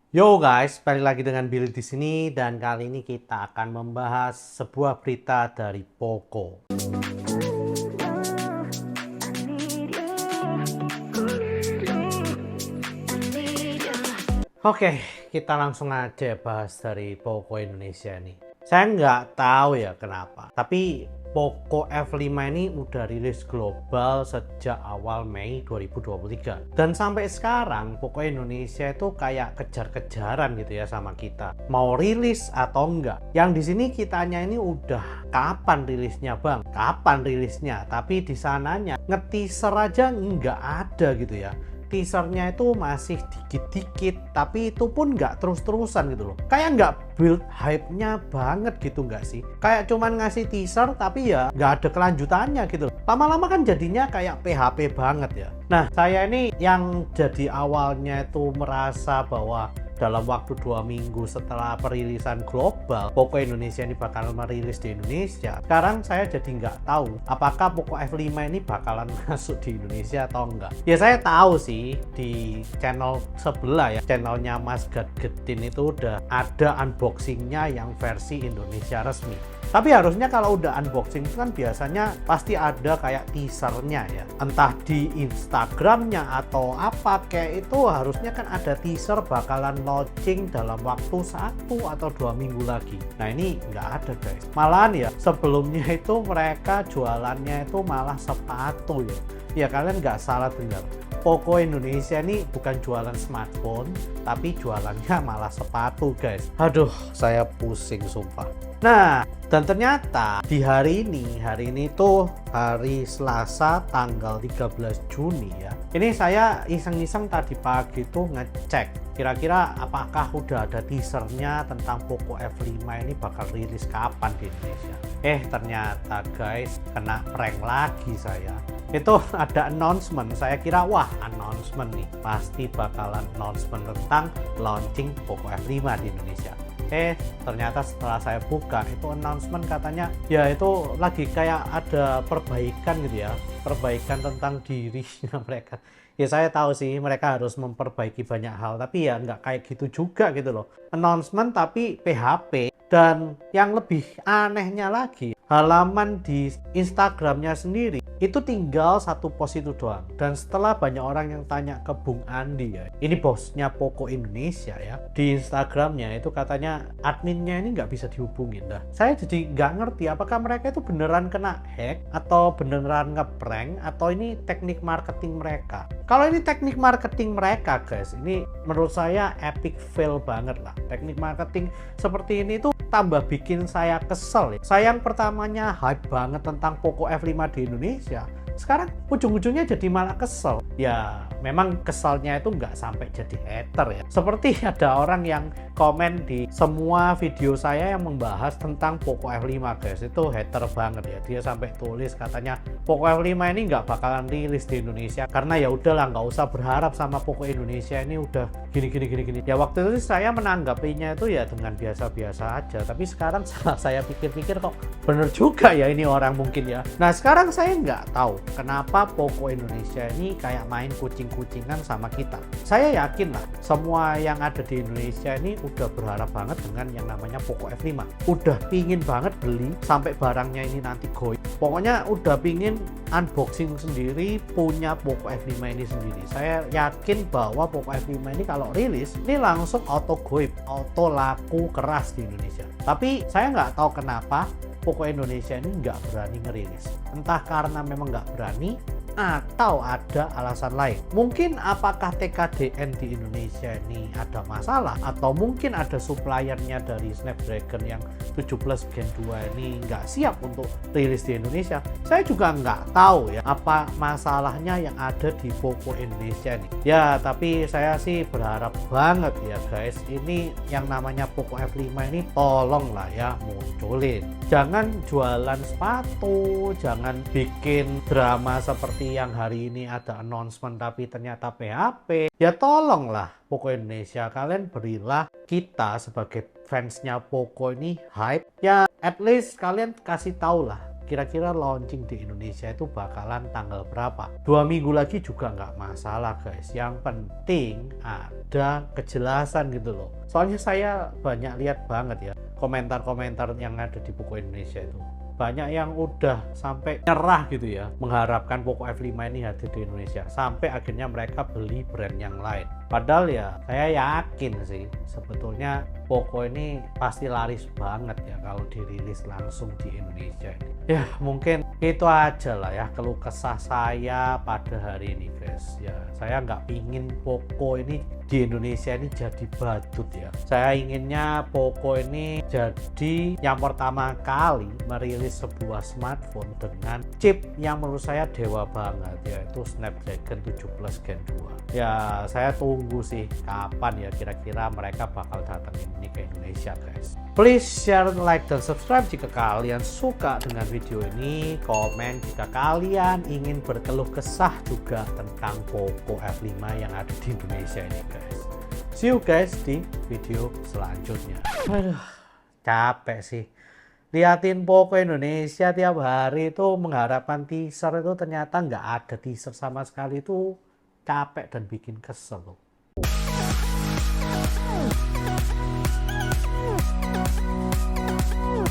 Yo guys, balik lagi dengan Billy di sini dan kali ini kita akan membahas sebuah berita dari Poco. Oke, kita langsung aja bahas dari Poco Indonesia nih. Saya nggak tahu ya kenapa, tapi Poco F5 ini udah rilis global sejak awal Mei 2023. Dan sampai sekarang Poco Indonesia itu kayak kejar-kejaran gitu ya sama kita. Mau rilis atau enggak. Yang di sini kitanya ini udah kapan rilisnya bang? Kapan rilisnya? Tapi di sananya nge-teaser aja nggak ada gitu ya. Teasernya itu masih dikit-dikit, tapi itu pun nggak terus-terusan gitu loh. Kayak nggak build hype-nya banget gitu nggak sih? Kayak cuman ngasih teaser tapi ya nggak ada kelanjutannya gitu loh. Lama-lama kan jadinya kayak PHP banget ya. Nah, saya ini yang jadi awalnya itu merasa bahwa dalam waktu 2 minggu setelah perilisan global, Poco Indonesia ini bakal merilis di Indonesia. Sekarang saya jadi nggak tahu apakah Poco F5 ini bakalan masuk di Indonesia atau enggak. Ya saya tahu sih di channel sebelah ya, channelnya Mas Gadgetin itu udah ada unboxingnya yang versi Indonesia resmi. Tapi harusnya kalau udah unboxing itu kan biasanya pasti ada kayak teasernya ya. Entah di Instagramnya atau apa kayak itu harusnya kan ada teaser bakalan launching dalam waktu 1 atau 2 minggu lagi. Nah ini nggak ada guys. Malahan ya sebelumnya itu mereka jualannya itu malah sepatu ya. Ya kalian nggak salah dengar. Poco Indonesia ini bukan jualan smartphone, tapi jualannya malah sepatu guys. Aduh, saya pusing sumpah. Nah, dan ternyata di hari ini tuh hari Selasa tanggal 13 Juni ya. Ini saya iseng-iseng tadi pagi tuh ngecek kira-kira apakah udah ada teasernya tentang Poco F5 ini bakal rilis kapan di Indonesia. Ternyata guys, kena prank lagi saya. Itu ada announcement, saya kira wah announcement nih, pasti bakalan announcement tentang launching Poco F5 di Indonesia. Ternyata setelah saya buka itu announcement katanya ya itu lagi kayak ada perbaikan gitu ya, perbaikan tentang dirinya mereka. Ya saya tahu sih mereka harus memperbaiki banyak hal, tapi ya nggak kayak gitu juga gitu loh. Announcement tapi PHP. Dan yang lebih anehnya lagi, halaman di Instagramnya sendiri itu tinggal satu post itu doang. Dan setelah banyak orang yang tanya ke Bung Andi ya, ini bosnya Poco Indonesia ya, di Instagramnya itu katanya adminnya ini nggak bisa dihubungin. Dah, saya jadi nggak ngerti apakah mereka itu beneran kena hack atau beneran ngeprank atau ini teknik marketing mereka. Kalau ini teknik marketing mereka guys, ini menurut saya epic fail banget lah. Teknik marketing seperti ini tuh tambah bikin saya kesel ya. Saya yang pertamanya hype banget tentang Poco F5 di Indonesia, sekarang ujung-ujungnya jadi malah kesel. Ya memang keselnya itu nggak sampai jadi hater ya. Seperti ada orang yang komen di semua video saya yang membahas tentang Poco F5 guys, itu hater banget ya. Dia sampai tulis katanya Poco F5 ini nggak bakalan rilis di Indonesia karena ya udahlah nggak usah berharap sama Poco Indonesia ini udah gini. Ya waktu itu saya menanggapinya itu ya dengan biasa-biasa aja, tapi sekarang setelah saya pikir-pikir kok bener juga ya ini orang mungkin ya. Nah sekarang saya nggak tahu kenapa Poco Indonesia ini kayak main kucing-kucingan sama kita. Saya yakin lah semua yang ada di Indonesia ini udah berharap banget dengan yang namanya Poco F5. Udah pingin banget beli sampai barangnya ini nanti goib. Pokoknya udah pingin unboxing sendiri punya Poco F5 ini sendiri. Saya yakin bahwa Poco F5 ini kalau rilis ini langsung auto goib, auto laku keras di Indonesia. Tapi saya nggak tahu kenapa Poco Indonesia ini nggak berani ngerilis. Entah karena memang nggak berani atau ada alasan lain. Mungkin apakah TKDN di Indonesia ini ada masalah, atau mungkin ada suppliernya dari Snapdragon yang 17 Gen 2 ini nggak siap untuk rilis di Indonesia. Saya juga nggak tahu ya apa masalahnya yang ada di Poco Indonesia ini. Ya tapi saya sih berharap banget ya guys, ini yang namanya Poco F5 ini tolonglah ya munculin. Jangan jualan sepatu, jangan bikin drama seperti yang hari ini ada announcement tapi ternyata PHP. Ya tolonglah Poco Indonesia, kalian berilah kita sebagai fansnya Poco ini hype. Ya at least kalian kasih tahu lah kira-kira launching di Indonesia itu bakalan tanggal berapa. 2 minggu lagi juga nggak masalah guys, yang penting ada kejelasan gitu loh. Soalnya saya banyak lihat banget ya komentar-komentar yang ada di Poco Indonesia itu, banyak yang udah sampai nyerah gitu ya, mengharapkan Poco F5 ini hadir di Indonesia, sampai akhirnya mereka beli brand yang lain. Padahal ya saya yakin sih sebetulnya Poco ini pasti laris banget ya kalau dirilis langsung di Indonesia ini. Ya mungkin itu aja lah ya keluh kesah saya pada hari ini guys. Ya saya nggak pingin Poco ini di Indonesia ini jadi badut ya. Saya inginnya Poco ini jadi yang pertama kali merilis sebuah smartphone dengan chip yang menurut saya dewa banget, yaitu Snapdragon 7 Plus Gen 2. Ya saya tunggu sih kapan ya kira-kira mereka bakal datangin ini ke Indonesia guys. Please share, like, dan subscribe jika kalian suka dengan video ini. Komen jika kalian ingin berkeluh kesah juga tentang Poco F5 yang ada di Indonesia ini guys. See you guys di video selanjutnya. Aduh, capek sih liatin Poco Indonesia tiap hari itu, mengharapkan teaser itu ternyata nggak ada teaser sama sekali, itu capek dan bikin kesel loh.